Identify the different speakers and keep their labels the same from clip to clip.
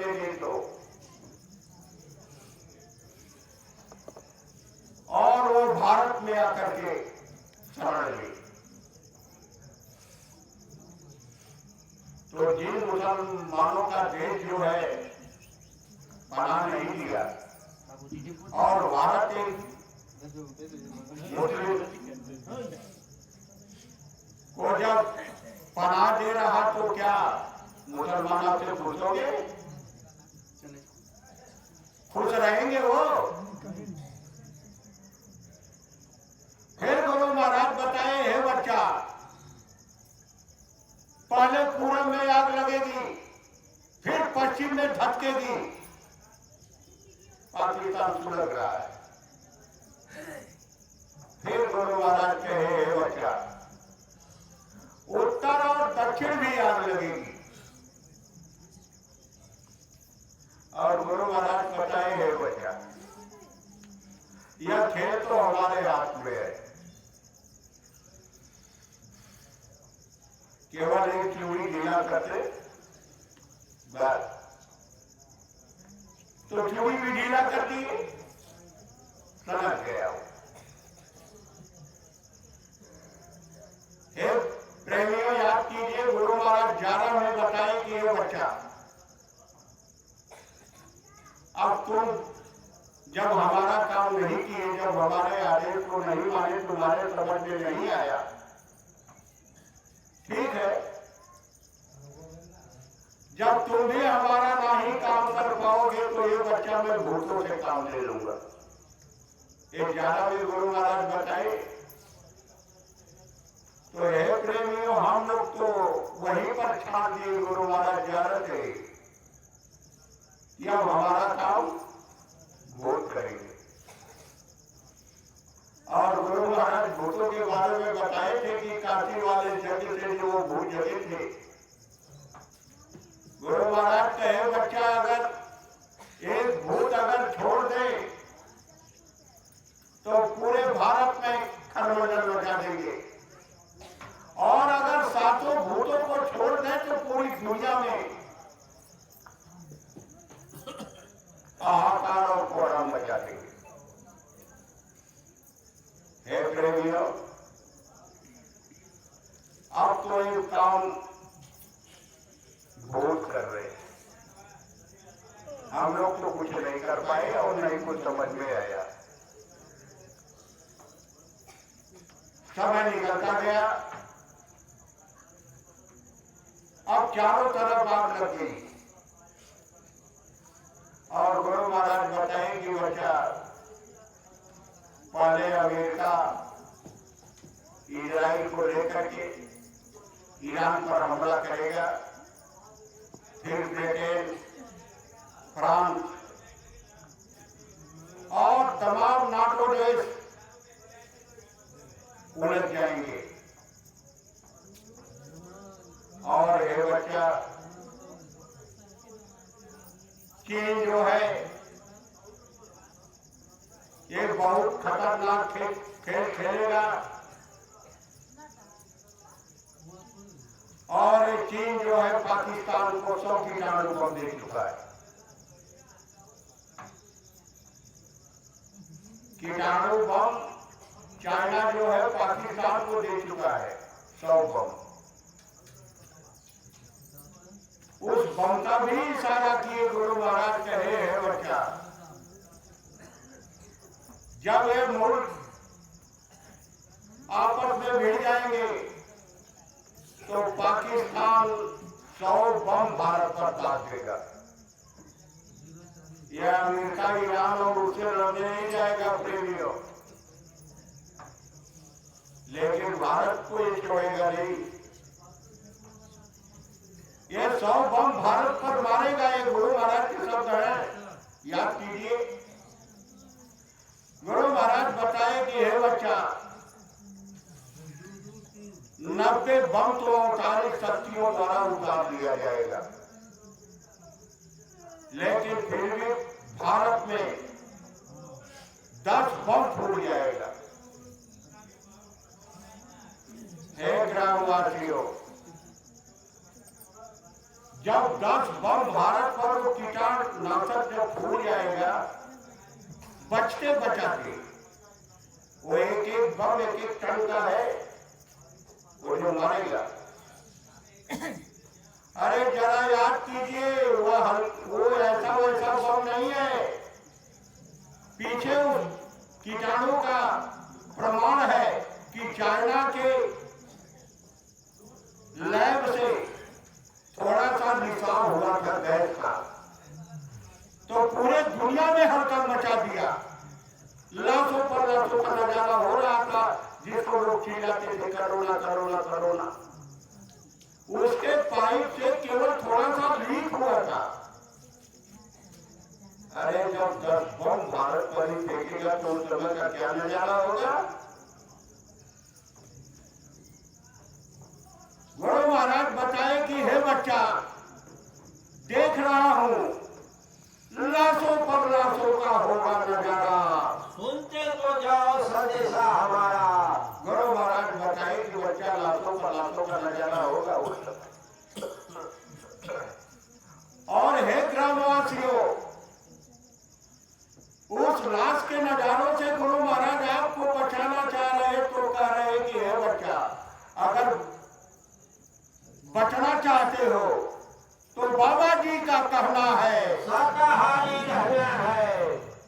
Speaker 1: लगेगी तो, और वो भारत में आकर के शरण ली। तो जिन मुसलमानों का देश जो है पनाह नहीं दिया, और भारत एक मुस्लिम को जब पनाह दे रहा तो क्या मुसलमानों से पूछोगे? खुश रहेंगे वो? फिर गुरु महाराज बताए, हे बच्चा, पहले पूरब में आग लगेगी, फिर पश्चिम में धसकेगी। पाकिस्तान सुलग रहा है। फिर गुरु महाराज कहे, हे बच्चा, उत्तर और दक्षिण भी आग लगेगी। और गुरु महाराज बताए, हे बच्चा, यह खेल तो हमारे हाथ में है, केवल एक चूड़ी ढीला करते बस। तो चूड़ी भी ढीला करती है, समझ गया हूं। हे प्रेमियों, याद कीजिए, गुरु महाराज 11 में बताए कि ये बच्चा, अब तुम जब हमारा काम नहीं किए, जब हमारे आदेश को नहीं माने, तुम्हारे समझ में नहीं आया, ठीक है, जब तुम भी हमारा नहीं काम कर पाओगे तो ये बच्चा मैं भूतों से काम ले लूंगा। एक 11वें गुरु महाराज बताए। तो हे प्रेमियों, हम लोग तो वहीं पर छाड़ दिए गुरु महाराज 11 थे, अब हमारा काम भूत करेंगे। और गुरु महाराज भूतों के बारे में बताए थे कि काशी वाले जगह से जो वो भूत जगे थे। गुरु महाराज कहे, बच्चा, अगर एक भूत अगर छोड़ दे तो पूरे भारत में खलबली मचा देंगे, और अगर 7 भूतों को छोड़ दे तो पूरी दुनिया में हाहाकार और कोहराम मचा देंगे। हे प्रेमियों, अब तो ये काम भूत कर रहे, हम लोग तो कुछ नहीं कर पाए और नहीं कुछ समझ में आया। समय निकलता गया, अब चारों तरफ आग लग गई। और गुरु महाराज बताएं कि बच्चा, पहले अमेरिका इजराइल को लेकर के ईरान पर हमला करेगा, फिर ब्रिटेन, फ्रांस और तमाम नाटो देश उलझ जाएंगे। और हे बच्चा, चीन जो है ये बहुत खतरनाक खेल खेलेगा, और चीन जो है पाकिस्तान को 100 कीटाणु बम दे चुका है। कीटाणु बम चाइना जो है पाकिस्तान को दे चुका है 100 बम। उस बम का भी इशारा किए गुरु महाराज कहे, है बच्चा, जब ये मुल्क आपस में भिड़ जाएंगे तो पाकिस्तान 100 बम भारत पर दाग देगा। यह अमेरिका, ईरान और उससे लड़ने नहीं जाएगा प्रेमियों, लेकिन भारत को ये छोड़ेगा नहीं। ये 100 बम भारत पर मारेगा, ये गुरु महाराज के शब्द है, याद कीजिए। गुरु महाराज बताए कि हे बच्चा, 90 बम तो औतारिक शक्तियों द्वारा उतार दिया जाएगा, लेकिन फिर भी भारत में 10 बम फूट जाएगा। हे ग्रामवासियों, जब 10 बम भारत पर वो कीटाणुनाशक जब फूट जाएगा, बचते बचाते वो एक एक बम एक एक टन का है, वो जो मारेगा। अरे जरा याद कीजिए, वो ऐसा वैसा बम नहीं है, पीछे उस कीटाणु का प्रमाण है कि चाइना के लैब से थोड़ा सा निशान हुआ था गैस का, तो पूरे दुनिया में हड़कंप मचा दिया। लाखों पर लाखों का नजारा हो रहा था, जिसको लोग चिल्लाते थे करोना करोना करोना। उसके पाइप से केवल थोड़ा सा लीक हुआ था। अरे जब 10 बम भारत पर ही फेंकेगा तो उस समय का क्या नजारा होगा। गुरु महाराज बताए कि हे बच्चा, देख रहा हूं लाशों पर लाशों का होगा नजारा,
Speaker 2: सुनते तो जाओ संदेशा हमारा।
Speaker 1: गुरु महाराज बताए कि बच्चा लाशों पर लाशों का नजारा होगा उस समय। और हे ग्रामवासियों, उस लाश के नजारों से गुरु महाराज आपको बचाना चाह रहे तो कह रहे कि हे बच्चा, अगर बचना चाहते हो तो बाबा जी का कहना है
Speaker 2: शाकाहारी रहना है।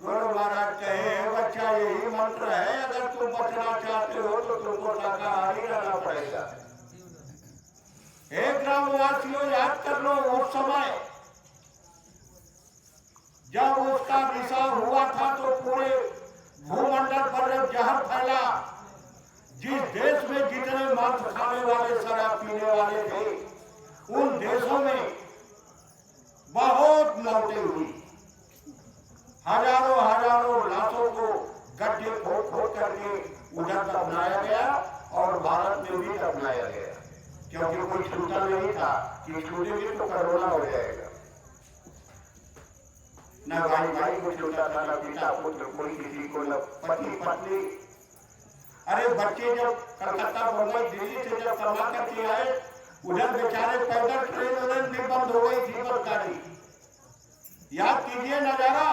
Speaker 1: गुरु महाराज कहे हे बच्चा, यही मंत्र है, अगर तुम बचना चाहते हो तो तुमको शाकाहारी रहना पड़ेगा। हे ग्रामवासियों, याद कर लो उस समय जब उसका निशान हुआ था तो पूरे भूमंडल पर जब जहर फैला, जिस देश में जितने मांस खाने वाले शराब पीने वाले थे, उन देशों में बहुत मौतें हुई। हजारों हजारों लाशों को गड्ढे खोद खोद करके उधर दफनाया गया और भारत में भी दफनाया गया, क्योंकि कोई छूटा नहीं था कि छूटेंगे तो कोरोना हो जाएगा। न भाई भाई को छूटा था, न पिता पुत्र, कोई किसी को, न पति पत्नी। अरे बच्चे जब कलकत्ता बम्बई दिल्ली से जब कमा करके आए, उधर बेचारे पैदल ट्रेन उधर भी बंद हो गई थी सरकारी। याद कीजिए नजारा,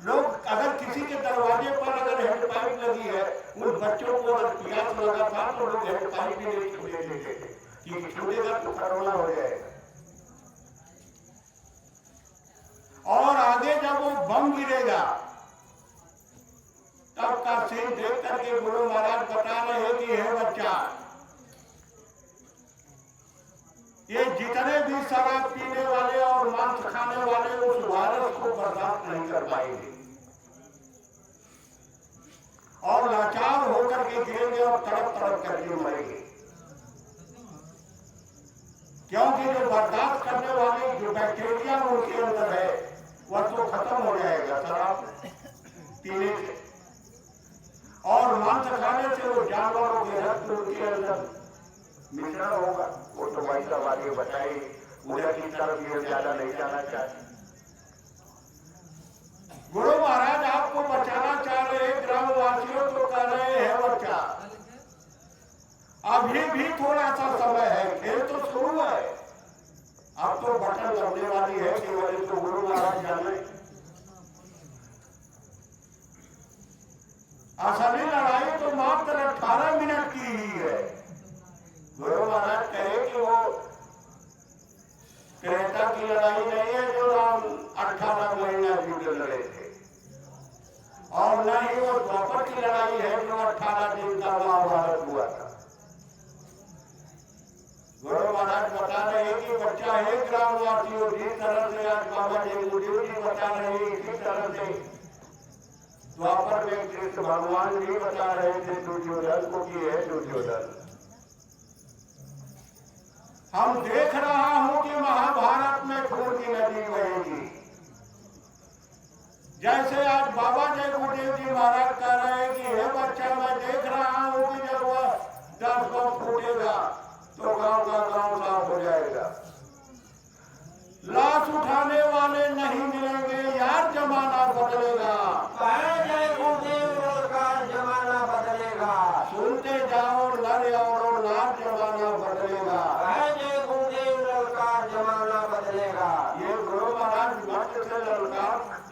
Speaker 1: लोग अगर किसी के दरवाजे पर अगर हैंडपाइप लगी है, उन बच्चों को अगर प्यास लगा था तो लोग हैंडपाइप भी नहीं छूने देते थे कि छूटेगा तो कोरोना हो जाएगा। और आगे जब वो बम गिरेगा तब का सीन देख करके गुरु महाराज बता रहे हैं कि हे बच्चा, ये जितने भी शराब पीने वाले और मांस खाने वाले उस वायरस को बर्दाश्त नहीं कर पाएंगे और लाचार होकर के गिरेंगे और तड़प तड़प करके मरेंगे, क्योंकि जो बर्दाश्त करने वाली जो बैक्टीरिया उनके अंदर है वह तो खत्म हो जाएगा शराब पीने से, और मांस खाने से वो जानवरों के रक्त उनके अंदर मिश्रण होगा। वो तो भाई साहब आगे बताइए, उधर की तरफ ये ज्यादा नहीं जाना चाहते। गुरु महाराज आपको बचाना चाह रहे हैं, ग्रामवासियों को कह रहे हैं बच्चा, अभी भी थोड़ा सा समय है, खेल तो शुरू है, अब तो बटन लगने वाली है केवल तो गुरु महाराज जाने। असली लड़ाई तो मात्र 18 मिनट की ही है। गुरु महाराज कहे कि वो त्रेता की लड़ाई नहीं है जो राम 18 महीना युद्ध लड़े थे, और न ही वो द्वापर की लड़ाई है जो 18 दिन का महाभारत हुआ था। गुरु महाराज बता रहे हैं कि बच्चा है ग्रामवासियों, जिस तरह से आज बाबा जयगुरु जी बता रहे हैं, इसी तरह से द्वापर में कृष्ण भगवान भी बता रहे थे दुर्योधन को कि है दुर्योधन। हम देख रहा हूं कि महाभारत में खून की नदी बहेगी, जैसे आज बाबा जयगुरुदेव जी महाराज कह रहे हैं कि हे बच्चा, मैं देख रहा हूं कि जब वह 10 बम फूटेगा तो गांव का गांव साफ हो जाएगा, लाश उठाने वाले नहीं मिलेंगे, यार जमाना बदलेगा।
Speaker 2: जमाना बदलेगा,
Speaker 1: सुनते जाओ नर और नार, जमाना बदलेगा।
Speaker 2: जमाना बदलेगा।
Speaker 1: महाराज मंच से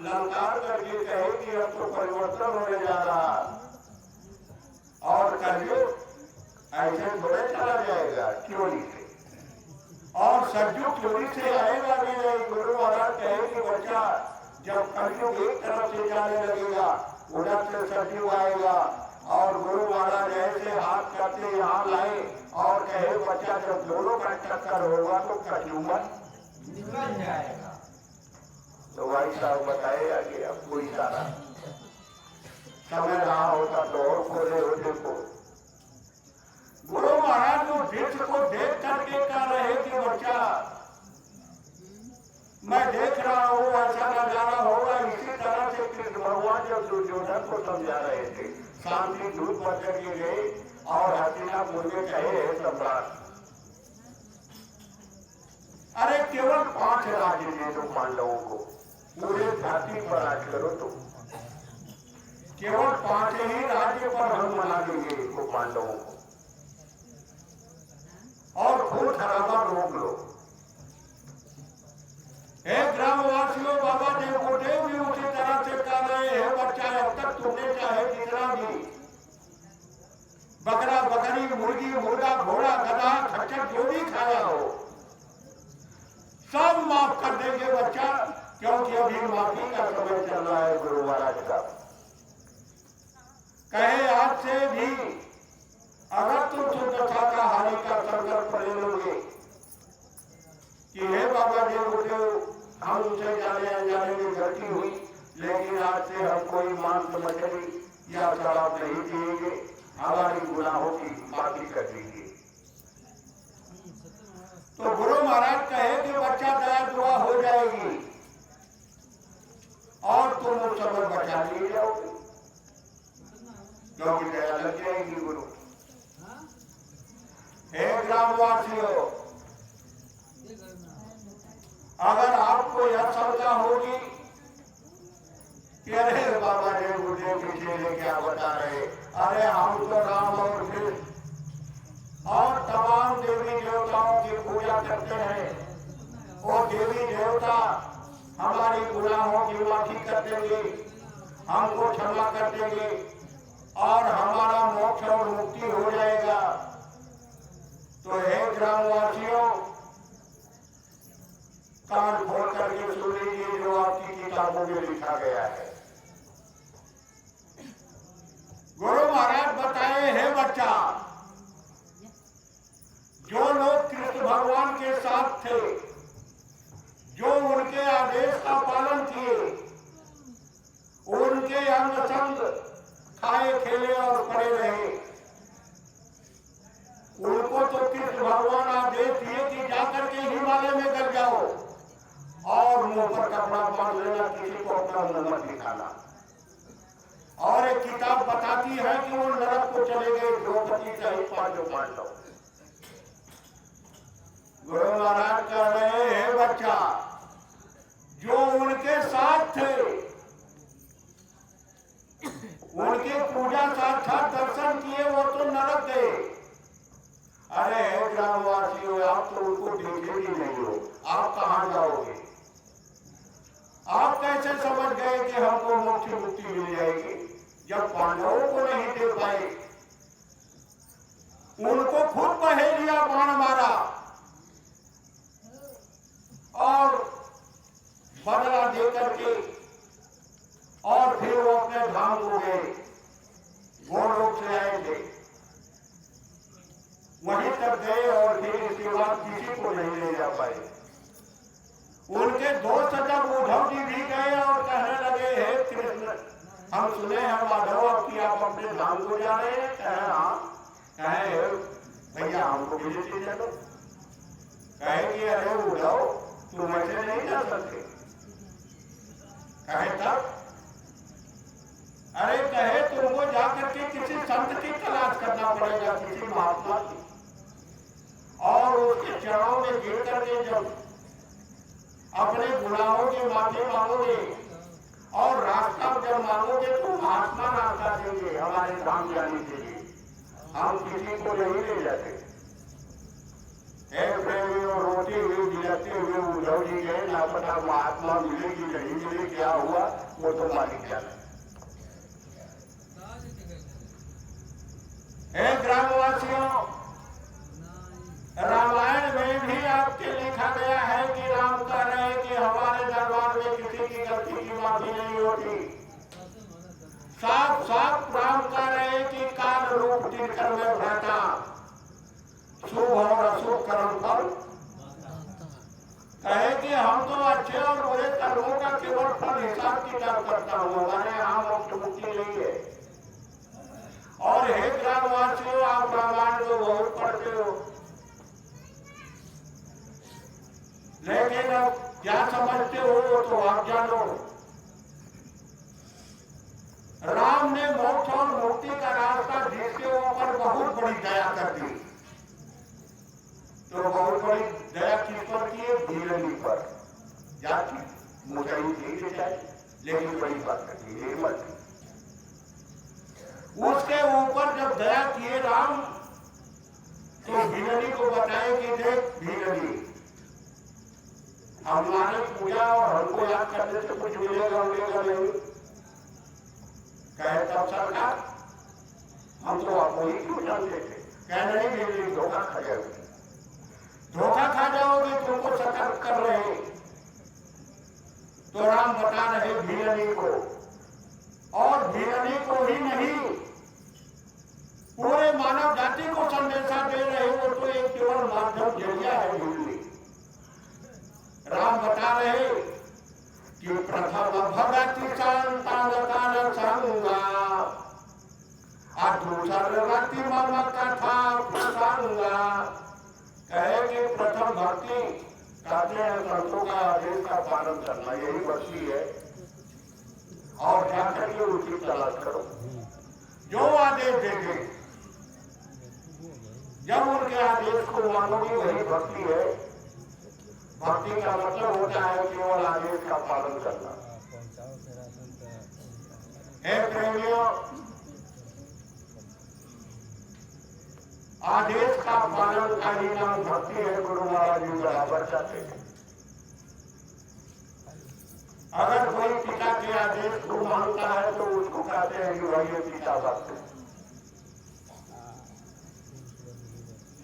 Speaker 1: ललकार करके कहे कि अब तो परिवर्तन होने जा रहा और कलयुग ऐसे थोड़े चला जाएगा चोरी से, और सज्जु चोरी से आएगा भी नहीं। गुरु महाराज कहे कि बच्चा जब कलयुग एक तरफ से जाने लगेगा उधर से सज्जु आएगा, और गुरु महाराज ऐसे हाथ करते यहाँ लाए और कहे बच्चा जब दोनों का टक्कर होगा तो कचूमन
Speaker 2: निकल जाएगा।
Speaker 1: तो भाई साहब बताए आगे अब कोई सारा समय रहा होता तो और खोले होते को। गुरु महाराज तो दृश्य को देख करके कह रहे कि बच्चा मैं देख रहा हूँ ऐसा नजारा होगा। इसी तरह से कृष्ण भगवान जब दुर्योधन को समझा रहे थे, शांति दूत बदल के गए और हस्तिनापुर में कहे सम्राट अरे केवल 5 राज्य दे दो पांडवों को, पूरे धरती पर राज करो तो केवल 5 ही राज्य पर हम मना देंगे इसको पांडवों को, और खून खराबा रोक लो। हे ग्रामवासियों, बाबा देवकोटे भी उसी तरह से कह रहे हैं बच्चा अब तक तुमने चाहे जितना भी बकरा बकरी मुर्गी मुर्गा घोड़ा गधा खच्चर जो भी खाया हो सब माफ कर देंगे बच्चा, क्योंकि अभी माफी का समय चल रहा है गुरु महाराज का। कहे आज से भी अगर तुम शुद्ध शाकाहारी का संकल्प ले लोगे कि हे बाबा देवकोटे हम उसे जाने अनजाने में गलती हुई, लेकिन आज से हम कोई मांस मछली या शराब नहीं पिएंगे, हमारी गुनाहों की माफी कर दीजिए। तो गुरु महाराज कहे कि बच्चा दया दुआ हो जाएगी और तुम उस समय बचा लिए जाओगे, क्योंकि दया लग जाएगी गुरु। हे ग्रामवासियों, अगर आपको यह शंका होगी कि अरे बाबा देवकोटे पीछे क्या बता रहे, अरे हम तो राम और कृष्ण और तमाम देवी देवताओं की पूजा करते हैं, वो देवी देवता हमारी गुनाहों की माफी कर देंगे, हमको क्षमा कर देंगे और हमारा मोक्ष और मुक्ति हो जाएगा। तो हे ग्रामवासियों, कान खोल करके सुन लीजिए जो आपकी किताबों में लिखा गया है। गुरु महाराज बताए हैं बच्चा, जो लोग कृष्ण भगवान के साथ थे, जो उनके आदेश का पालन किए, उनके अंग संग खाए खेले और पड़े रहे, उनको तो कृष्ण भगवान आदेश दिए कि जाकर के हिमालय में गल जाओ और मुंह पर कपड़ा बांध लेना, किसी को अपना मुंह मत दिखाना। और एक किताब बताती है कि वो नरक को चले गए द्रौपदी सहित 5 पांडव। गुरु महाराज कह रहे हैं बच्चा, जो उनके साथ थे, उनके पूजा साक्षात दर्शन किए, वो तो नरक गए। अरे ग्रामवासियों, आप तो उनको देखे ही नहीं हो, आप कहां जाओगे? आप कैसे समझ गए कि हमको मोक्ष मुक्ति मिल जाएगी जब पांडवों को नहीं दे पाए? उनको खुद पहेलिया बाण मारा और बदला दे करके और फिर वो अपने धाम को गए, वो लोग से आए थे, वहीं तक गए और फिर इसके बाद किसी को नहीं ले जा पाए। उनके दोस्त जब उद्धव जी भी गए और कहने लगे, हे कृष्ण, हम सुने हैं माधव कि आप अपने धाम को जा रहे हैं। कहे हाँ। कहे भैया हमको भी लेते चलो। कहे कि अरे उद्धव, तुम ऐसे नहीं जा सकते। कहे तब? अरे कहे तुमको जाकर के किसी संत की तलाश करना पड़ेगा, किसी महात्मा की, और उसके चरणों में गिर करके जब अपने गुनाहों की माफी मांगोगे और रास्ता जब मांगोगे तो महात्मा रास्ता देंगे हमारे धाम जाने के लिए, हम किसी को नहीं ले जाते। हे प्रेमियों, रोते हुए बिलखते हुए उद्धव जी गए, ना पता महात्मा मिलेगी नहीं मिले, क्या हुआ वो तो मालिक जाने। हे ग्रामवासियों, रामायण में भी आपके लिखा गया है कि राम कह रहे हैं कि हमारे दरबार में किसी की गलती की माफी नहीं होती। साफ साफ राम कह रहे हैं कि काल रूप तीनकर में भ्राता, शुभ और अशुभ कर्म फल कहे कि हम तो अच्छे और बुरे कर्मों का केवल फल हिसाब किताब करता हूँ, हमारे यहाँ मुक्त मुक्ति नहीं है। और हे ग्रामवासियों, आप रामायण तो बहुत पढ़ते हो, लेकिन अब क्या समझते हो वो तो आप जानो। राम ने मोक्ष और मुक्ति का रास्ता जिसके ऊपर बहुत बड़ी दया कर दी, तो बहुत बड़ी दया किस पर की है? भीलनी पर। जाति मुझे नहीं चाहिए, लेकिन बड़ी बात करती है मत। उसके ऊपर जब दया किए राम, तो भीलनी को बताए कि देख भीलनी, हमारे पूजा और हमको याद करने से कुछ मिलेगा मिलेगा नहीं। कहे तब सरकार, हम तो आपको ही क्यों जानते थे? कह नहीं मेरी धोखा खा जाओगी, धोखा खा जाओगे, तुमको सतर्क कर रहे। तो राम बता रहे भीलनी को, और भीलनी को ही नहीं पूरे मानव जाति को संदेशा दे रहे हो, तो एक केवल माध्यम जरिया है भीलनी। राम बता रहे कि प्रथम भगति संतान संगा, दूसर भक्ति मम कथा प्रसंगा। कहे कि प्रथम भक्ति कहते हैं संतों का आदेश का पालन करना, यही भक्ति है। और जाकर के उसकी तलाश करो, जो आदेश देंगे, जब उनके आदेश को मानोगे वही भक्ति है। भक्ति का मतलब होता है केवल आदेश का पालन करना। हे प्रेमियों, आदेश का पालन का ही नाम भक्ति है। गुरु महाराज जी बराबर चाहते हैं, अगर कोई पिता के आदेश को मानता है तो उसको कहते हैं कि भाई ये पिता भक्त है।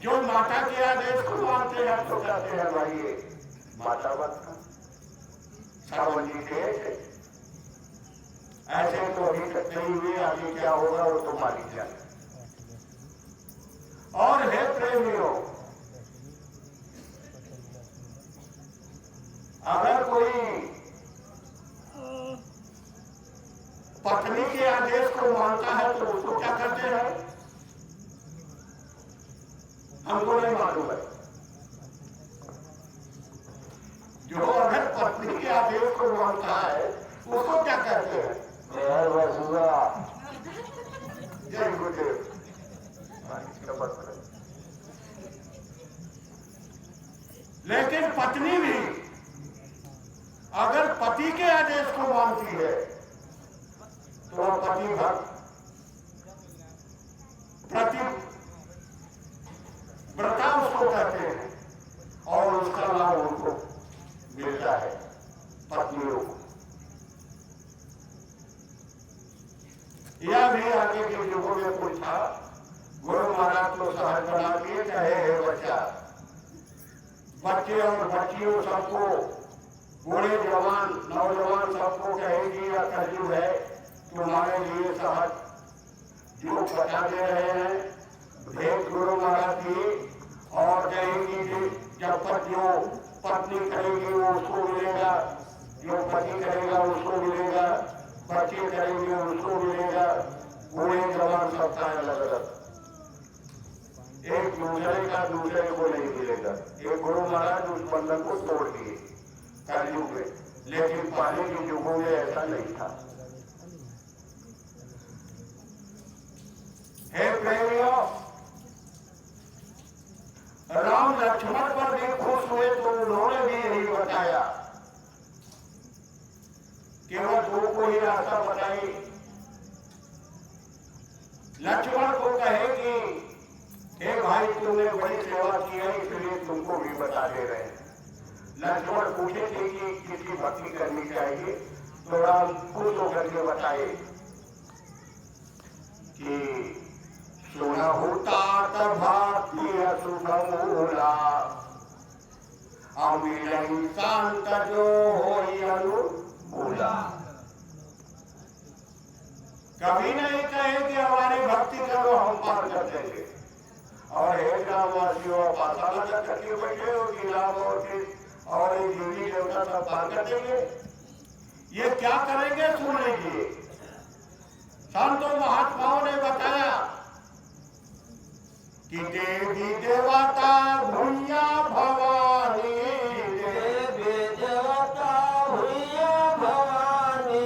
Speaker 1: जो माता के आदेश को मानते हैं तो कहते हैं भाई ये माता भक्त। सावन जी थे ऐसे तो अभी तक नहीं हुए, आगे क्या होगा वो तो मालिक जाने। और हे प्रेमियों, अगर कोई पत्नी के आदेश को मानता है तो उसको क्या करते हैं हमको नहीं मालूम है। जो अगर पत्नी के आदेश को मानता है उसको क्या कहते हैं? जय गुरुदेव। लेकिन पत्नी भी अगर पति के आदेश को मानती है तो पति भक्त प्रति व्रता उसको कहते हैं, और उसका लाभ उनको मिलता है पत्नियों को। यह भी आगे के युगों में कुछ था। गुरु महाराज को सहज बना दिए, कहे हे बच्चा, बच्चे और बच्चियों सबको, बूढ़े जवान नौजवान सबको कहेगी यह कलयुग है, तुम्हारे लिए सहज जो बता दे रहे हैं भेद गुरु महाराज जी। और कहेगी जब तक जो पत्नी करेगी वो उसको मिलेगा, जो पति करेगा उसको मिलेगा, बच्चे करेंगे उसको मिलेगा, बूढ़े जवान सबका अलग अलग, एक दूसरे का दूसरे को नहीं मिलेगा। एक गुरु महाराज उस बंधन को तोड़ दिए कलयुग में, लेकिन पहले के युगों में ऐसा नहीं था। हे प्रेमियों, राम लक्ष्मण पर भी खुश हुए तो उन्होंने भी यही बताया, केवल दो को ही रास्ता बताई। लक्ष्मण को कहे कि हे भाई तुमने बड़ी सेवा की है इसलिए तुमको भी बता दे रहे हैं। लक्ष्मण पूछे थे कि किसकी भक्ति करनी चाहिए, तो राम खुश होकर के बताए कि सुना होता भक्ति सुखमूला अमिलई शांत जो होई अनुकूला। कभी नहीं कहे कि हमारी भक्ति करो हम पार कर देंगे। और हे ग्रामवासियों पासा लगा करके बैठे हो कि राम और देवी देवता सब पार कर देंगे। ये क्या करेंगे सुन लीजिए। संतों महात्माओं ने बताया कि देवी देवता भूया भवानी,
Speaker 2: देवी देवता भूया भवानी,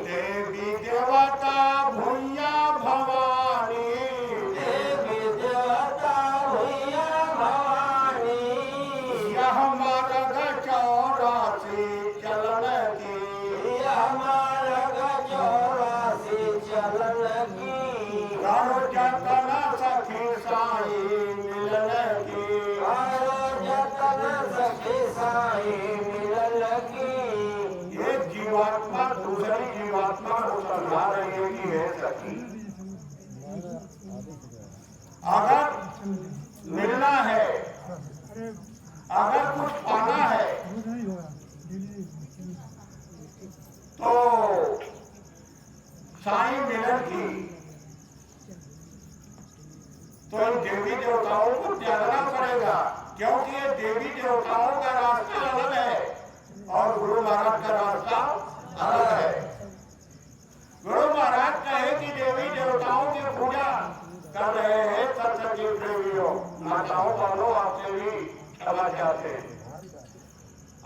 Speaker 1: देवी देवता भूया भवानी,
Speaker 2: देवी देवता भूया भवानी।
Speaker 1: यह मार्ग चौरासी चलन की,
Speaker 2: यह मार्ग चौरासी चलन की।
Speaker 1: करो जतन सखी साई मिलन की,
Speaker 2: करो जतन सखी साई मिलन की।
Speaker 1: ये जीवात्मा दूसरी जीवात्मा को समझा रही है कि है सखी, अगर मिलना है, अगर कुछ पाना है तो साईं मिलन की, तो इन देवी देवताओं को त्यागना पड़ेगा, क्योंकि ये देवी देवताओं का रास्ता अलग है और गुरु महाराज का रास्ता अलग है। गुरु महाराज कहे कि देवी देवताओं की पूजा कर रहे हैं, सत्संगी प्रेमियों माताओं बहनों आपसे भी क्षमा चाहते हैं।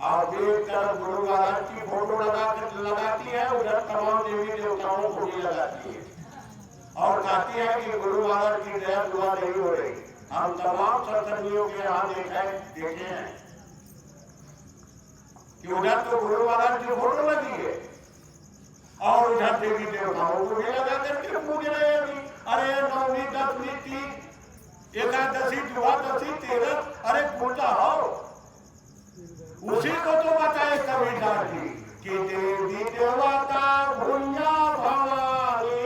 Speaker 1: आप एक तरफ गुरु महाराज की फोटो लगाती है, उधर तमाम देवी देवताओं को भी लगाती है और कहती है कि गुरु महाराज की दया दुआ नहीं हो रही। हम तमाम सत्संगियों के यहाँ देखे हैं कि उधर तो गुरु महाराज की फोटो लगी है और उधर देवी देवताओं को भी लगा करके पूज रहे हैं। अभी अरे नौवीं दसवीं की एकादशी द्वादशी तेरह, अरे पूजा हो उसी को तो बताए कबीरदास जी कि देवी देवता भूया भवानी,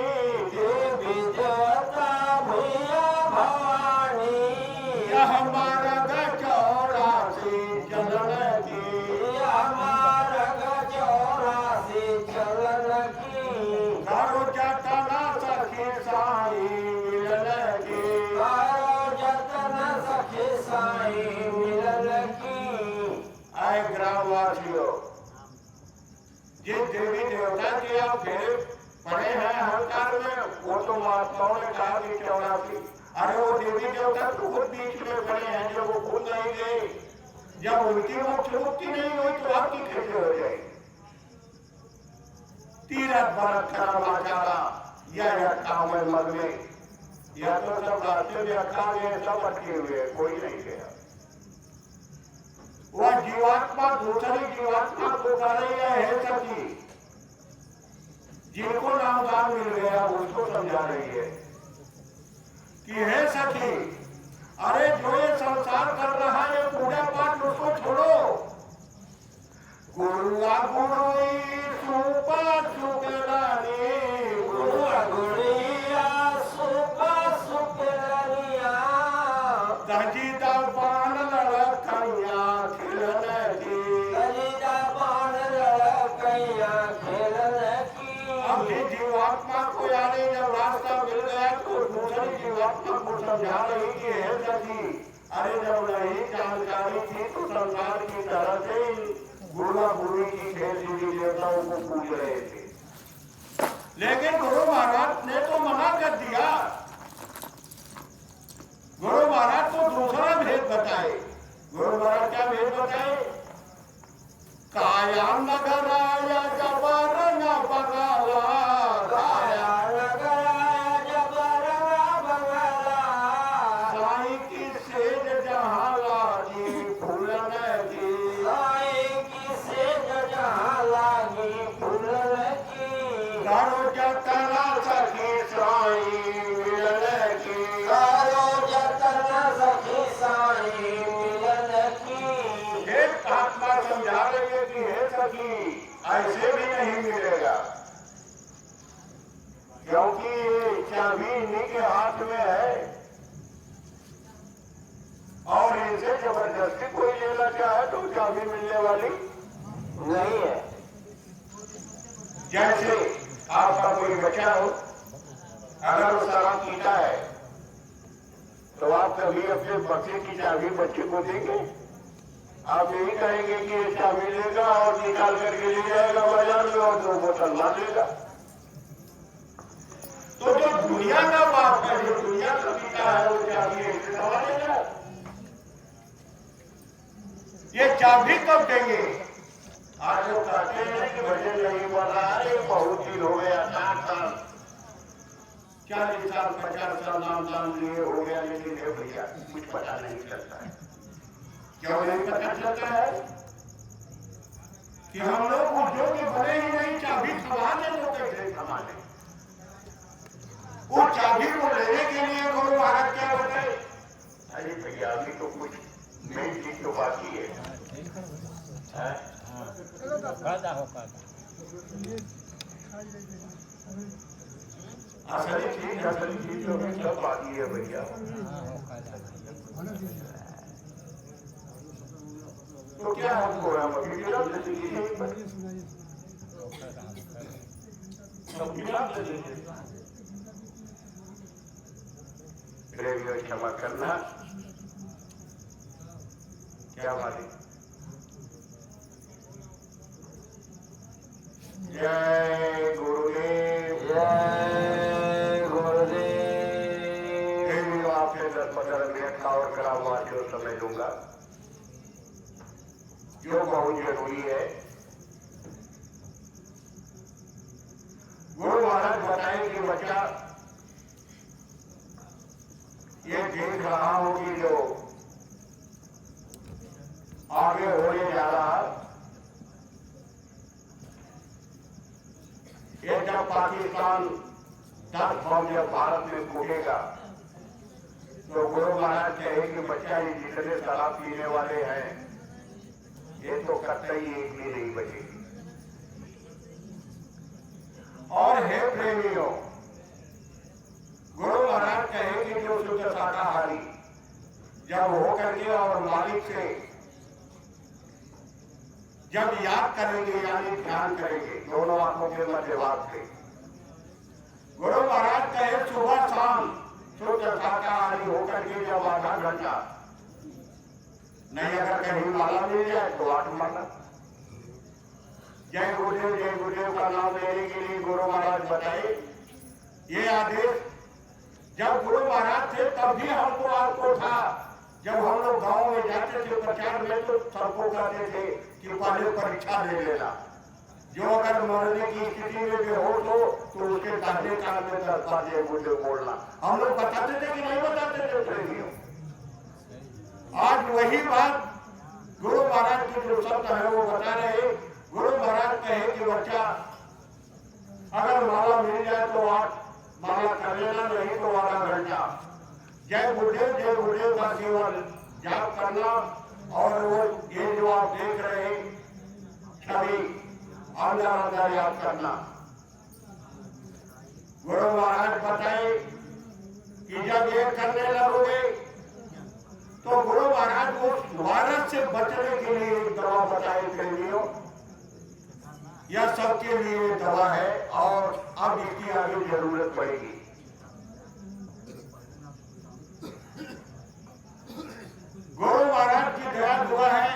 Speaker 2: देवी देवता भूया भवानी।
Speaker 1: यह मार्ग चौरासी चलन की,
Speaker 2: यह मार्ग चौरासी चलन की।
Speaker 1: करो जतन सखी साई मिलन की,
Speaker 2: करो जतन सखी साई मिलन की।
Speaker 1: आए ग्रामवासियों, जिस देवी देवता के आप फेरे पड़े हैं अहंकार में, वो तो महात्माओं ने कहा कि 84। अरे वो देवी देवता तो खुद बीच में पड़े हैं, जब वो खुद नहीं गए, जब उनकी मुक्ति नहीं हुई तो आपकी कैसे हो जाएगी। तीरथ भरत करामाचारा या काम मग में, या तो सब रास्ते में अखा गए, सब अटके हुए, कोई नहीं गया। वह जीवात्मा दूसरी जीवात्मा को कह रही है सखी, जिनको नामदान मिल गया उसको समझा रही है कि हे सखी, अरे जो ये संसार कर रहा है पूजा पाठ उसको छोड़ो। गुरुआ गुरुई सुपा सुकरानी,
Speaker 2: गुरुआ गुरुइया सुपा सुकरानिया।
Speaker 1: दजीदा बाण लड़कैया खिलन की,
Speaker 2: दजीदा बाण लड़कैया खिलन की।
Speaker 1: अब ये जीवात्मा को यानी जब रास्ता मिल गया तो दूसरी जीवात्मा को समझा रही कि है सखी, अरे जब नहीं जानकारी थी तो संसार की तरह से गुरुआ गुरु की देवी देवताओं को पूज रहे थे, लेकिन गुरु महाराज ने तो मना कर दिया। गुरु महाराज तो दूसरा भेद बताए। गुरु महाराज क्या भेद बताए? काया नगराया जबरंगा बगाला,
Speaker 2: काया नगराया जबरंगा बगाला।
Speaker 1: साईं की सेज जहाँ लागी फूलन की,
Speaker 2: साईं की सेज जहाँ लागी फूलन की।
Speaker 1: करो जतना सखी साईं मिलन की,
Speaker 2: करो जतन
Speaker 1: ऐसे भी नहीं मिलेगा, क्योंकि ये चाबी इन्हीं के हाथ में है और इनसे जबरदस्ती कोई लेना चाहे तो चाबी मिलने वाली नहीं है। जैसे आपका कोई बच्चा हो, अगर वो शराब पीता है तो आप कभी अपने बक्से की चाबी बच्चे को देंगे? आप यही कहेंगे कि ये चाबी लेगा और निकाल करके ले जाएगा बाजार में और 2 बोतल मार लेगा। तो जो दुनिया का बाप है, जो दुनिया का पिता है, वो चाबी ऐसे दबा देगा। ये चाबी कब देंगे? आज वो कहते हैं कि बच्चे नहीं बढ़ रहा है, बहुत दिन हो गया, 60 साल 40 साल 50 साल नाम लिए हो गया, लेकिन हे भैया कुछ पता नहीं चलता है। क्यों नहीं पता चलता है? कि हम लोग जो कि बड़े ही नहीं, चाबी थमा दे तो कैसे थमा दे? वो चाबी को लेने के लिए गुरु महाराज क्या बताए? अरे भैया अभी तो कुछ मेन चीज तो बाकी है। असली चीज तो सब बाकी है भैया। तो क्या हमको हम अभी गिराम दे दीजिए, सब गिराम दे दीजिए। प्रेमियों क्षमा करना, क्या मालिक। जय गुरुदेव, जय गुरुदेव। आपसे 10-15 मिनट का और ग्रामवासियों समय लूंगा, जो बहुत जरूरी है। गुरु महाराज बताएं कि बच्चा ये देख रहा हूं कि जो आगे होने जा रहा, ये जब पाकिस्तान 10 बम जब भारत में फूटेगा तो गुरु महाराज कहे कि बच्चा ये जितने शराब पीने वाले हैं ये तो कतई एक भी नहीं बचेगी। और हे प्रेमियों, गुरु महाराज कहे कि जो शुद्ध शाकाहारी जब हो करके और मालिक से जब याद करेंगे यानी ध्यान करेंगे, दोनों आंखों के मध्यभाग से, गुरु महाराज कहे सुबह शाम शुद्ध शाकाहारी होकर के जब आधा घंटा नहीं, अगर कहीं माला मिल जाए तो 8 माला। जय गुरुदेव का नाम लेने के लिए गुरु महाराज बताए ये आदेश। जब गुरु महाराज थे तब भी हमको आपको था, जब हम लोग गांव में जाते थे प्रचार में तो सबको कहते थे कि पहले परीक्षा ले लेना, जो अगर मरने की स्थिति में बेहोश हो तो उसके दाहिने कान में 10 बार जय गुरुदेव बोलना। हम लोग बताते थे कि नहीं बताते थे प्रेमियों? आज वही बात गुरु महाराज के जो शब्द है वो बता रहे। गुरु महाराज कहे कि बच्चा अगर माला मिल जाए तो 8 माला कर लेना, नहीं तो आधा घंटा जय गुरुदेव का केवल जाप करना। और वो ये जो आप देख रहे हैं छवि अंदर अंदर याद करना। गुरु महाराज बताए कि जब ये करने लगोगे तो गुरु महाराज को वायरस से बचने के लिए एक दवा बताई प्रेमियों। यह सबके लिए दवा है और अब इसकी आगे जरूरत पड़ेगी। गुरु महाराज की दया दुआ है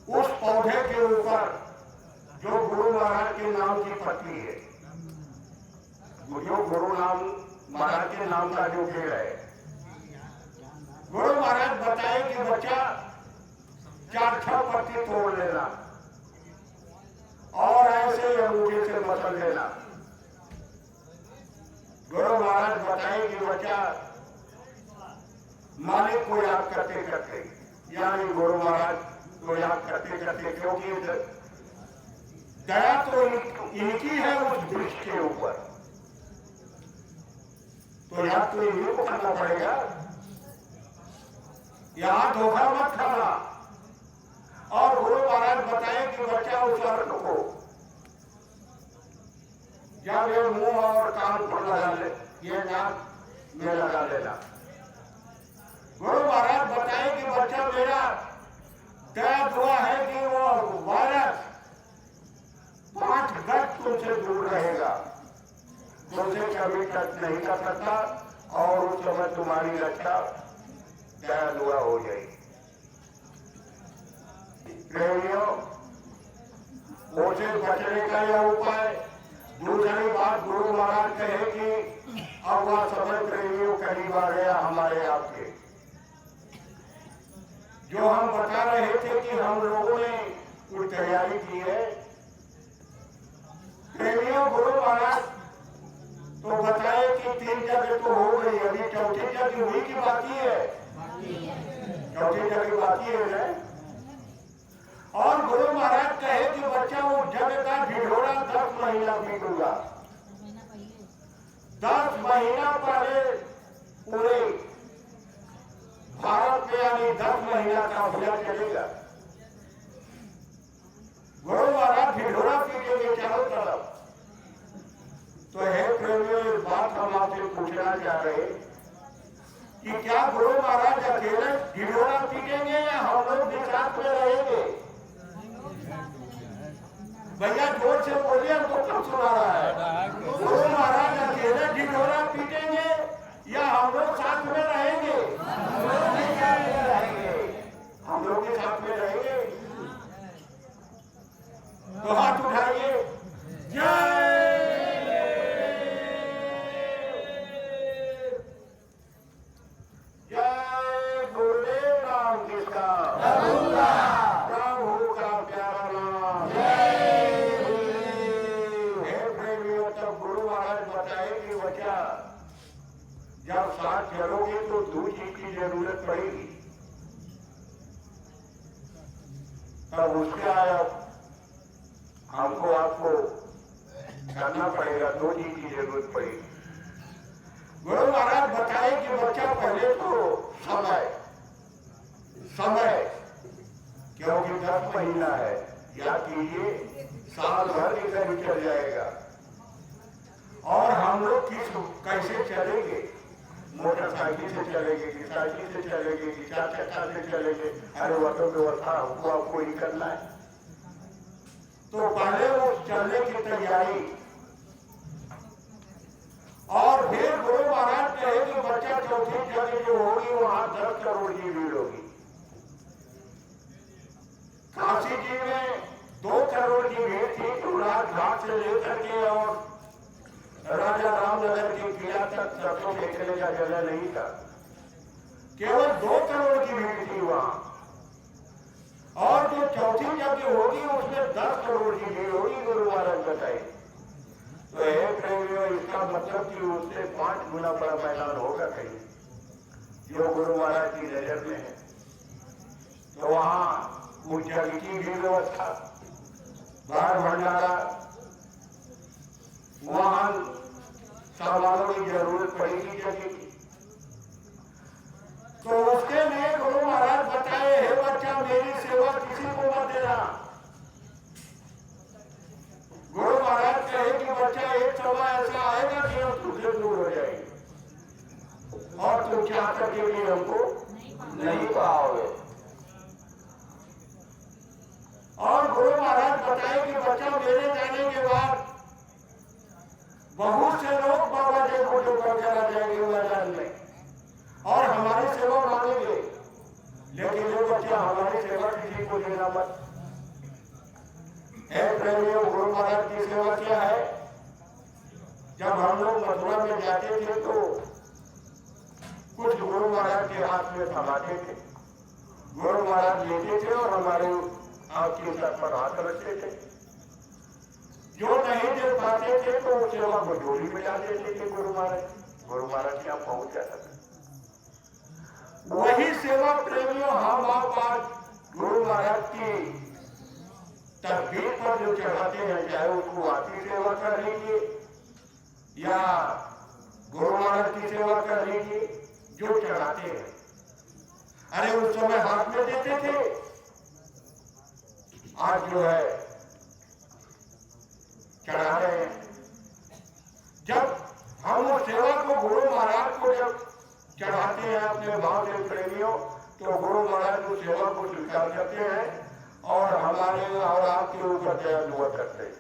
Speaker 1: उस पौधे के ऊपर जो गुरु महाराज के नाम की पत्ती है, जो गुरु नाम महाराज के नाम का जो पेड़ है। गुरु महाराज बताए कि बच्चा 4-6 पत्ती तोड़ लेना और ऐसे अंगूठे से मसल लेना। गुरु महाराज बताए कि बच्चा मालिक को याद करते करते, यानी गुरु महाराज को याद करते करते, क्योंकि दया तो इनकी है उस वृक्ष के ऊपर, तो याद तो इन्हीं को करना पड़ेगा। यहां धोखा मत खाना। और गुरु महाराज बताए कि बच्चा उस अर्थ को जब ये मुंह और कान पर लगा ले, ये नाक में लगा लेना। गुरु महाराज बताए कि बच्चा मेरा तय हुआ है कि वो वायरस 5 गज तुमसे दूर रहेगा, तुमसे कभी टच नहीं कर सकता और उस समय तुम्हारी रक्षा तय दुआ हो जाएगी। प्रेमियों, उसे बचने का यह उपाय। दूसरी बात गुरु महाराज कहे कि अब वह समय प्रेमियों करीब आ गया हमारे आपके। जो हम बता रहे थे कि हम लोगों ने कुछ तैयारी की है, प्रेमियों गुरु महाराज तो बताए कि 3 जगह तो हो गई, अभी चौथी जगह हुई की बाकी है, चौथी जगह बाकी है ना। और गुरु महाराज कहे कि बच्चा वो जग का ढिढोरा 10 महीना पीटूंगा। 10 महीना पहले पूरे भारत में यानी 10 महीना का अभियान चलेगा। गुरु महाराज ढिढोरा पीटेंगे चारों तरफ। तो है प्रेमियों, इस बात हम आपसे पूछना चाह रहे कि क्या गुरु महाराज अकेले ढिढोरा पीटेंगे या हम लोग भी साथ में रहेंगे? भैया जोर से बोलिए, हमको कम सुना रहा है। गुरु महाराज अकेले ढिढोरा पीटेंगे या हम लोग साथ में रहेंगे? हम लोग के साथ में रहेंगे। तो हाथ उठाइए। जय जय गुरुदेव राम किसका प्रभु का प्यारा नाम। बच्चा जब साथ चलोगे तो 2 चीज की जरूरत पड़ेगी, तब उसका हमको आपको करना पड़ेगा। 2 चीज की जरूरत पड़ेगी। गुरु महाराज बताए कि बच्चा पहले तो समय क्योंकि 10 महीना है, या कीजिए साल भर के करीब चल जाएगा। और हम लोग कैसे चलेंगे? मोटरसाइकिल से चलेंगे कि साइकिल से चलेंगे कि 4 चक्का से चलेंगे? अरे वह तो व्यवस्था हमको आपको ही करना है। तो पहले वो चलने की तैयारी। और फिर गुरु महाराज कहे कि बच्चा चौथी जगह जो होगी वहां 10 करोड़ की भीड़ होगी। काशी जी में 2 करोड़ की भीड़ थी, तो राजघाट से लेकर के और राजा रामनगर के किला तक सरसों फेंकने का जगह नहीं था। केवल 2 करोड़ की भीड़ थी वहां। और जो चौथी जगह होगी उसमें 10 करोड़ की भीड़ होगी, गुरु महाराज बताए। तो एक प्रेमियों, इसका मतलब कि उससे 5 गुना बड़ा मैदान होगा कहीं, जो गुरु महाराज की नजर में है। तो वहां उस जगह की भी व्यवस्था, बाहर भंडारा, वहां सामानों की जरूरत पड़ेगी जगह की। तो उसके लिए गुरु महाराज बताए, हे बच्चा मेरी सेवा किसी को मत देना। गुरु महाराज कहे कि बच्चा एक समय ऐसा आएगा कि हम तुझसे दूर हो जाएंगे और तुम क्या करके भी हमको नहीं पाओगे। और गुरु महाराज बताए कि बच्चा मेरे जाने के बाद बहुत से लोग बाबा जी को लेकर चला जाएंगे मैदान में और हमारी सेवा मांगेंगे, लेकिन जो बच्चा हमारी सेवा किसी को देना मत। प्रेमियों, गुरु महाराज की सेवा क्या है? जब हम लोग मथुरा में जाते थे तो कुछ गुरु महाराज के हाथ में थमाते थे। गुरु महाराज लेते थे और हमारे आंख के सर पर हाथ रखते थे। जो नहीं दे पाते थे तो उस सेवा को डोली में डाल देते थे गुरु महाराज क्या पहुंच जाता था। वही सेवा प्रेमियों हम आप आज गुरु महाराज की तस्वीर पर जो चढ़ाते हैं, चाहे उसको आती सेवा कर लीजिए या गुरु महाराज की सेवा कर लीजिए, जो चढ़ाते हैं। अरे उस समय हाथ में देते थे, आज जो है चढ़ा रहे हैं। जब हम उस सेवा को गुरु महाराज को जब चढ़ाते हैं अपने भाव से प्रेमियों, तो गुरु महाराज उस सेवा को स्वीकार करते हैं और हमारे और आपके ऊपर दया दुआ करते हैं।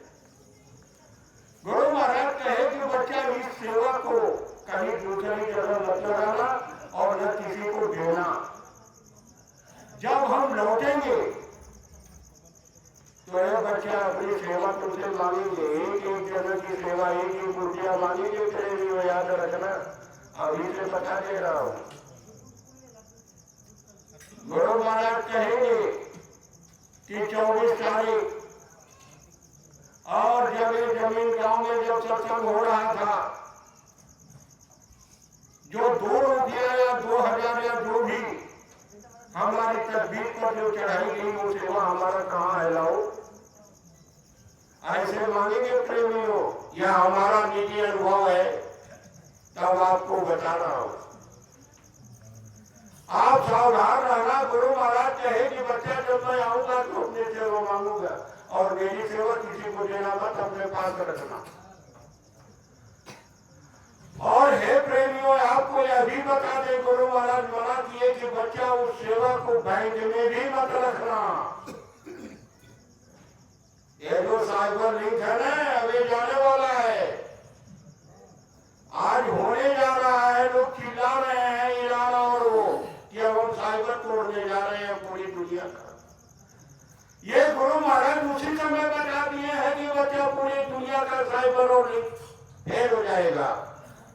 Speaker 1: गुरु महाराज कहे कि बच्चा इस सेवा को कहीं दूसरी जगह मत लगाना और न किसी को देना। जब हम लौटेंगे तो यह बच्चा अपनी सेवा तुमसे मांगेंगे, एक एक जगह की सेवा, एक ही मूर्तियां मांगेंगे, तेरे याद रखना, अभी से बता दे रहा हूं। गुरु महाराज कहेंगे कि 24 तारीख और जब ये जमीन गांव में जब सत्संग हो रहा था, जो 2 रुपया या 2000 या जो भी हमारी तस्वीर पर जो चढ़ाई गई वो सेवा हमारा कहाँ है लाओ? ऐसे मांगेंगे प्रेमियों, यह हमारा निजी अनुभव है, तब आपको बता रहा हूं। आप सावधान रहना। गुरु महाराज कहे कि बच्चा जब मैं आऊंगा तो अपने सेवा मांगूंगा और मेरी सेवा किसी को देना मत, अपने पास रखना। और हे प्रेमियों, आपको यह भी बता दे, गुरु महाराज मना किए कि बच्चा उस सेवा को बैंक में भी मत रखना। ये जो साइबर लिंक है ना, अभी जाने वाला है, आज होने जा रहा है। लोग चिल्ला रहे हैं ईरान और वो कि अब हम साइबर तोड़ने जा रहे हैं पूरी दुनिया का। ये गुरु महाराज उसी समय बता दिए हैं कि बच्चा पूरी दुनिया का साइबर और लिंक फेल हो जाएगा।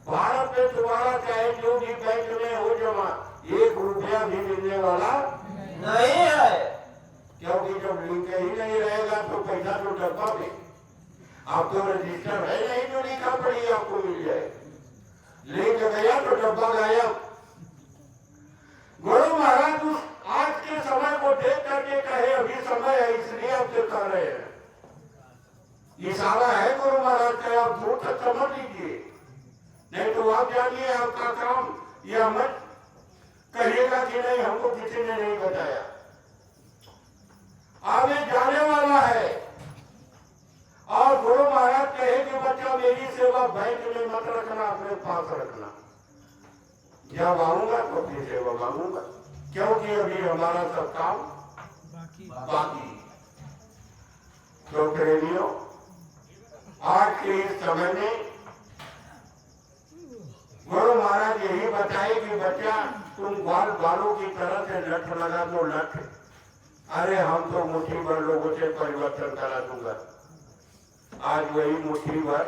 Speaker 1: भारत में तुम्हारा चाहे जो भी बैंक में हो जमा, 1 रुपया भी मिलने वाला
Speaker 2: नहीं है,
Speaker 1: क्योंकि जब लिंक ही नहीं रहेगा तो पैसा तो डब्बा में, आप तो रजिस्टर है नहीं जो लिखा पड़ी आपको मिल जाए। लिंक गया तो डब्बा गायब। गुरु महाराज उस आज के समय को देख करके कहे अभी समय है, इसलिए आपसे कह रहे हैं। इशारा है गुरु महाराज का, आप दूर तक समझ लीजिए, नहीं तो आप जानिए आपका काम यह मत कहिएगा कि नहीं हमको किसी ने नहीं बताया। आगे जाने वाला है और गुरु महाराज कहे कि बच्चा मेरी सेवा बैंक में मत रखना, अपने पास रखना। जब आऊंगा तो अपनी सेवा मांगूंगा, क्योंकि अभी हमारा सब काम बाकी। तो प्रेमियों, आज के इस समय में गुरु महाराज यही बताए कि बच्चा तुम बालों की तरह से लठ लगा दो, लठ। अरे हम तो मुट्ठी भर लोगों से परिवर्तन करा दूंगा। आज वही मुट्ठी भर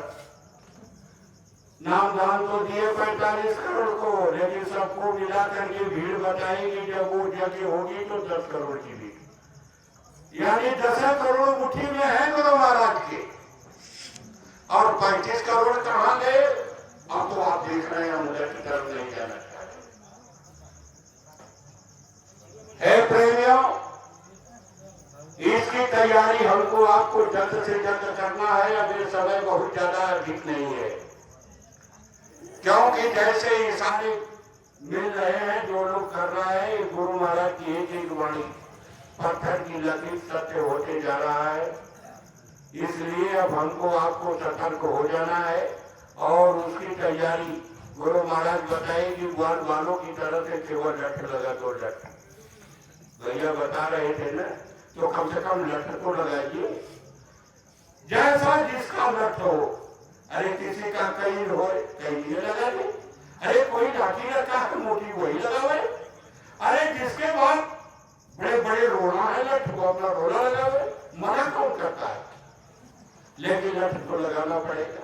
Speaker 1: नाम दान तो दिए 45 करोड़ को, लेकिन सबको मिला करके भीड़ बताएगी जब वो जगह होगी तो 10 करोड़ की भीड़, यानी 10 करोड़ मुट्ठी में है गुरु महाराज के, और 35 करोड़ कहाँ गए? अब तो आप देख रहे हैं, मुझे की तरफ नहीं जाना चाहिए। है प्रेमियों, इसकी तैयारी हमको आपको जल्द से जल्द करना है। अभी समय बहुत ज्यादा अधिक नहीं है, क्योंकि जैसे इशारे मिल रहे हैं जो लोग कर रहा है, गुरु महाराज की एक एक वाणी पत्थर की लकीर सत्य होते जा रहा है। इसलिए अब हमको आपको सतर्क हो जाना है और उसकी तैयारी गुरु महाराज बताएगी। ग्वाल वालों की तरह से केवल लठ लगा दो, लठ भैया बता रहे थे ना, तो कम से कम लठ तो लगाइए, जैसा जिसका लठ हो। अरे किसी का कई हो, कई लगा दे। अरे कोई लाठी रखा है मोटी, वही लगावे। अरे जिसके बाद बड़े बड़े रोड़ा है लठ, वो अपना रोड़ा लगावे, मना कौन करता है? लेकिन लठ तो लगाना पड़ेगा।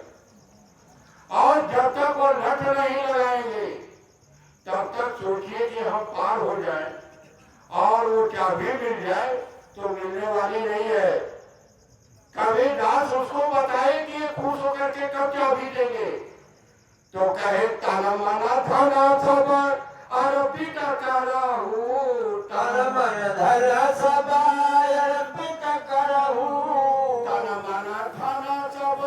Speaker 1: और जब तक वो लठ नहीं लगाएंगे तब तक सोचिए कि हम पार हो जाए और वो चाबी मिल जाए तो मिलने वाली नहीं है। कभी दास उसको बताए कि खुश होकर के कब चाबी देंगे, तो कहे ताना माना थाना सब अर्पित करहु,
Speaker 2: तन मन धन सब अर्पित करहु,
Speaker 1: ताना माना थाना सब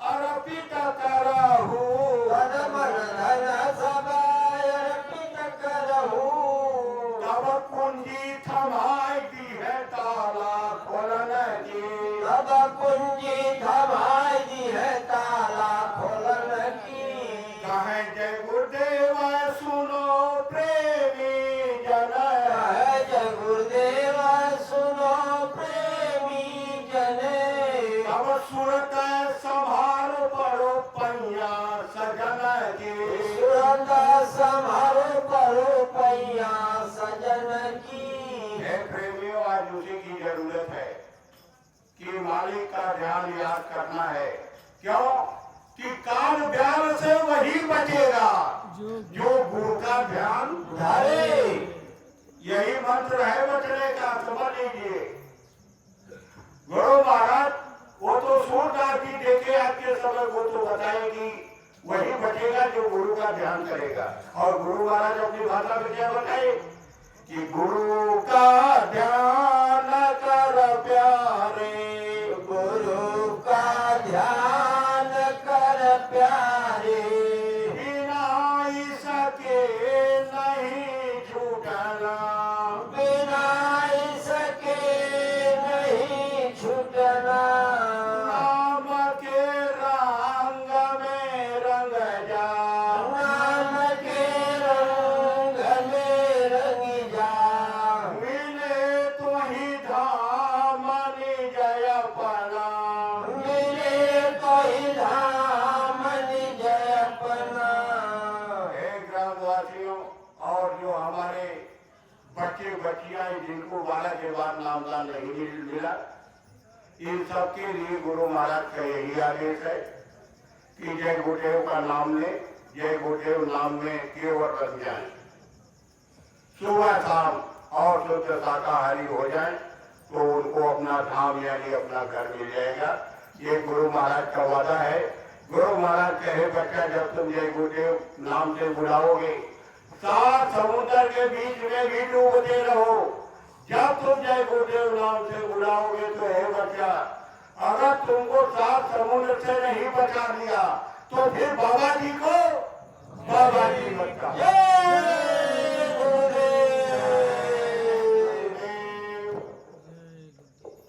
Speaker 1: अर्पित करहु,
Speaker 2: तन मन धन सब अर्पित करहु।
Speaker 1: तब कुंजी थमाई दी है ताला खोलन
Speaker 2: सब कुंजी थमाई दी है ताला खोलन की।
Speaker 1: कहे जय गुरुदेव सुनो प्रेमी जन,
Speaker 2: कहे जय गुरुदेव सुनो प्रेमी जने।
Speaker 1: अब सुरत संभाल पड़ो पैया सजन की।
Speaker 2: सुरत संभाल पड़ो पैया सजन की।
Speaker 1: हे प्रेमियों, आज उसी की जरूरत है कि मालिक का ध्यान याद करना है। क्यों कि काल व्याल से वही बचेगा जो गुरु का ध्यान
Speaker 2: धरे।
Speaker 1: यही मंत्र है बचने का, समझ लीजिए। गुरु महाराज वो तो सूरदास जी देखे आपके समय को तो बताएगी, वही बचेगा जो गुरु का ध्यान करेगा। और गुरु महाराज अपनी भाषा में क्या बताए कि गुरु का ध्यान कर प्यारे,
Speaker 2: गुरु का ध्यान कर प्यारे।
Speaker 1: बिना इसके नहीं छूटना,
Speaker 2: बिना इसके नहीं छूटना।
Speaker 1: नाम के रंग में रंग जा,
Speaker 2: नाम के रंग में रंग जा।
Speaker 1: मिले तो ही धाम निज अपना,
Speaker 2: मिले तो ही धाम निज अपना।
Speaker 1: हे ग्रामवासियों और जो हमारे बच्चे बच्चियां जिनको बालक के बाद नामदान नहीं मिला, इन सब के लिए गुरु महाराज का यही आदेश है कि जय गुरुदेव का नाम ले, जय गुरुदेव नाम में केवल बन जाए, सुबह शाम और शुद्ध शाकाहारी हो जाए तो उनको अपना धाम यानी अपना घर मिल जाएगा। ये गुरु महाराज का वादा है। गुरु महाराज कहे बच्चा, जब तुम जय गुरुदेव नाम से बुलाओगे, 7 समुद्र के बीच में भी डूबते रहो। जब तुम जय गुरुदेव नाम से बुलाओगे तो हे बच्चा, अगर तुमको 7 समुद्र से नहीं बचा दिया तो फिर बाबा जी को बाबा जी मत कहो।
Speaker 2: जय गुरुदेव।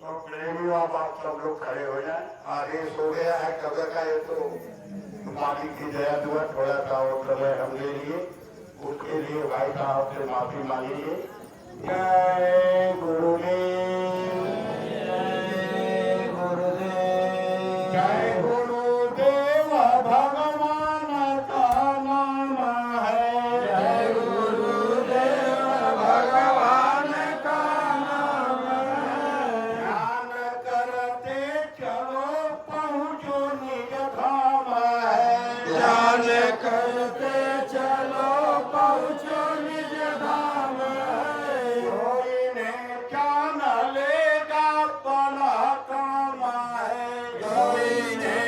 Speaker 1: तो प्रेमियों, अब आप सब लोग खड़े हो जाए। आदेश हो गया है कब का, ये तो माफी की दया दुआ, थोड़ा सा और समय हम ले लिए, उसके लिए भाई साहब से माफी मांगिए। जय गुरुदेव,
Speaker 2: जय गुरुदेव।
Speaker 1: जय गुरुदेव भगवान का नाम है।
Speaker 2: जय गुरुदेव भगवान का नाम है।
Speaker 1: ध्यान करते चलो पहुँचो निज धाम है।
Speaker 2: ध्यान करते चलो पहुँचो निज धाम है।
Speaker 1: कोई ने जान लेगा बड़ा काम है।
Speaker 2: कोई ने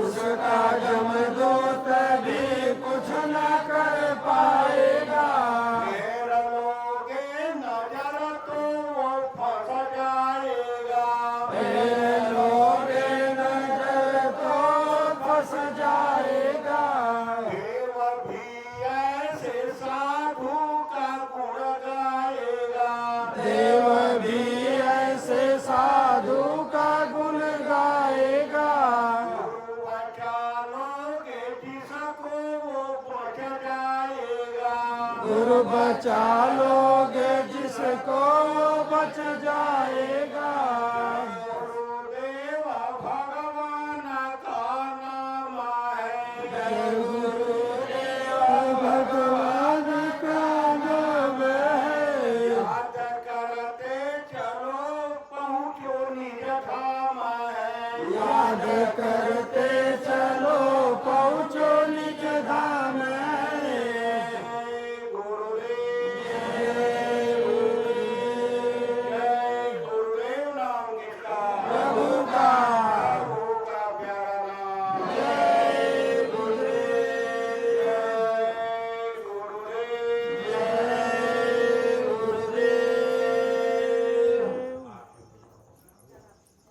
Speaker 2: उसका जमदूत भी कुछ न कर पाएगा।
Speaker 1: फेर लोगे नजर तो वो फंस जाएगा।
Speaker 2: फेर लोगे नजर तो फंस जाएगा।
Speaker 1: देव भी ऐसे साधु का गुण गाएगा।
Speaker 2: देव भी ऐसे साधु का गुण गाएगा।
Speaker 1: गुरु बचालोगे जिसको वो बच जाएगा।
Speaker 2: गुरु बचा लोगे जिसको बच जाएगा।